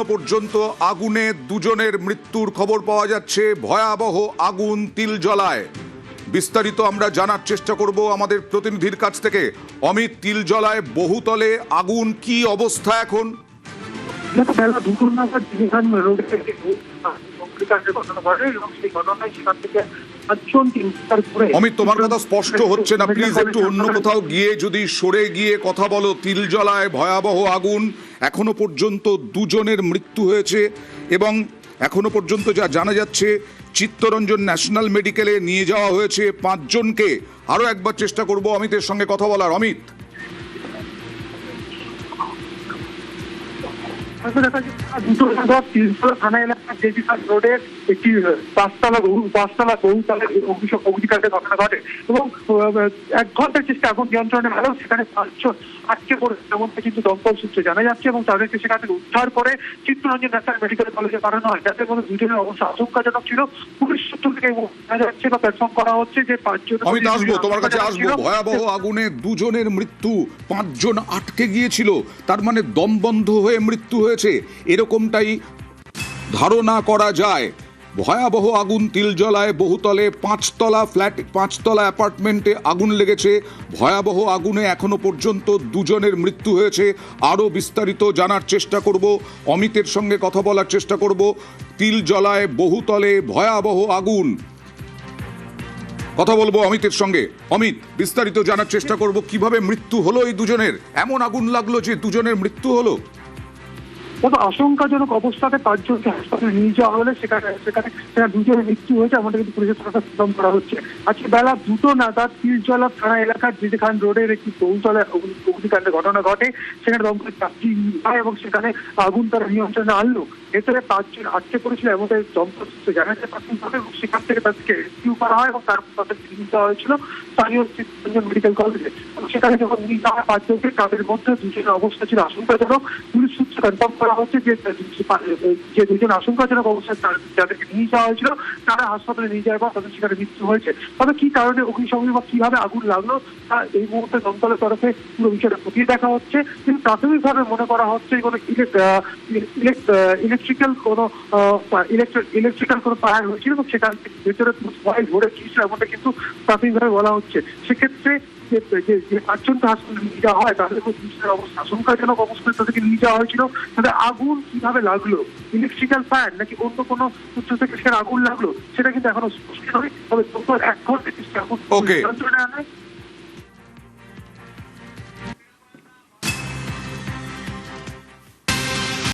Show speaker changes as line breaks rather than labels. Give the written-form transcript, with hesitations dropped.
এখনো পর্যন্ত আগুনে দুজনের মৃত্যুর খবর পাওয়া যাচ্ছে। ভয়াবহ আগুন তিলজলায়। বিস্তারিত আমরা জানার চেষ্টা করব আমাদের প্রতিনিধির কাছ থেকে। অমিত, তিলজলায় বহুতলে আগুন, কি অবস্থা এখন? অমিত, তোমার কথা স্পষ্ট হচ্ছে না, প্লিজ একটু অন্য কোথাও গিয়ে যদি সরে গিয়ে কথা বলো। তিলজলায় ভয়াবহ আগুন, এখনো পর্যন্ত দুজনের মৃত্যু হয়েছে এবং এখনো পর্যন্ত যা জানা যাচ্ছে চিত্তরঞ্জন ন্যাশনাল মেডিকেলে নিয়ে যাওয়া হয়েছে 5 জনকে। আরো একবার চেষ্টা করব অমিতের সঙ্গে কথা বলার। অমিত,
থানা এলাকার জেজিঘাট রোডের একটি পাঁচতলা বহুতলা অগ্নিকাণ্ডের ঘটনা ঘটে এবং 1 ঘন্টার চেষ্টা আগুন নিয়ন্ত্রণে হলেও সেখানে 5 জন আটকে পড়েছে এমনটা কিন্তু দমকল সূত্রে জানা যাচ্ছে এবং তাদেরকে সেখান থেকে উদ্ধার করে চিত্তরঞ্জন ন্যাশনাল মেডিকেল কলেজে পাঠানো হয়, যাদের মধ্যে 2 জনের অবস্থা আশঙ্কাজনক ছিল। পুলিশ সূত্র থেকে জানা যাচ্ছে বা প্ল্যাটফর্ম করা হচ্ছে যে 5 জন।
অমিত, আসবো তোমার কাছে আসবো। ভয়াবহ আগুনে 2 জনের মৃত্যু, 5 জন আটকে গিয়েছিল, তার মানে দম বন্ধ হয়ে মৃত্যু হয়েছে, এরকমটাই ধারণা করা যায়। ভয়াবহ আগুন তিলজলায় বহুতলে 5তলা ফ্ল্যাট, 5তলা অ্যাপার্টমেন্টে আগুন লেগেছে। ভয়াবহ আগুনে এখনো পর্যন্ত 2 জনের মৃত্যু হয়েছে। আরও বিস্তারিত জানার চেষ্টা করব, অমিতের সঙ্গে কথা বলার চেষ্টা করব। তিলজলায় বহুতলে ভয়াবহ আগুন, কথা বলবো অমিতের সঙ্গে। অমিত, বিস্তারিত জানার চেষ্টা করব, কিভাবে মৃত্যু হলো এই 2 জনের? এমন আগুন লাগলো যে 2 জনের মৃত্যু হলো।
তবে আশঙ্কাজনক অবস্থাতে 5 জনকে হাসপাতালে নিয়ে যাওয়া হলে সেখানে 2 জনের মৃত্যু হয়েছে, এমনটা কিন্তু পুলিশের তরফে তদন্ত করা হচ্ছে। আজকে বেলা 2টো নাগাদ তিলজলা থানা এলাকার জেজিঘাট রোডের একটি বহুতলা অগ্নিকাণ্ডের ঘটনা ঘটে। সেখানে দমকল চাকরি হয় এবং সেখানে আগুন তারা নিয়ন্ত্রণে আনলো। ভেতরে 5 জন আটকে পড়েছিল এমনটাই দমকল সূত্রে জানা যায় প্রাথমিকভাবে, এবং সেখান থেকে তাদেরকে রেস্কিউ করা হয় এবং তারপর তাদেরকে নিয়ে যাওয়া হয়েছিল স্থানীয় চিত্তরঞ্জন মেডিকেল কলেজে। সেখানে যখন নিয়ে যাওয়া হয় 5 জনকে, তাদের মধ্যে 2 জনের অবস্থা ছিল আশঙ্কাজনক। পুলিশ সূত্রে কনফার্ম করা হচ্ছে যে 2 জন আশঙ্কাজনক অবস্থায় যাদেরকে নিয়ে যাওয়া হয়েছিল তারা হাসপাতালে নিয়ে যাওয়ার পর তাদের সেখানে মৃত্যু হয়েছে। তবে কি কারণে অগ্নিসংযোগ বা কিভাবে আগুন লাগলো তা এই মুহূর্তে দমকলের তরফে পুরো বিষয়টা খতিয়ে দেখা হচ্ছে। কিন্তু প্রাথমিকভাবে মনে করা হচ্ছে কোনো ইলেকট্রিক্যাল কোনো ফায়ার হয়েছিল এবং সেখান থেকে ভেতরে মোবাইল ভরে গিয়েছিল এমনটা কিন্তু প্রাথমিকভাবে বলা হচ্ছে। সেক্ষেত্রে যে 5 জনকে হাসপাতালে নিয়ে যাওয়া হয় তাদের অবস্থা আশঙ্কাজনক অবস্থায় তাদেরকে নিয়ে যাওয়া হয়েছিল। তাদের আগুন কিভাবে লাগলো, ইলেকট্রিক্যাল ফায়ার নাকি অন্য কোনো সূত্র থেকে সেখানে আগুন লাগলো, সেটা কিন্তু এখনো স্পষ্ট নয়। তবে 1 ঘন্টা চেষ্টা আগুন নিয়ন্ত্রণে আনায়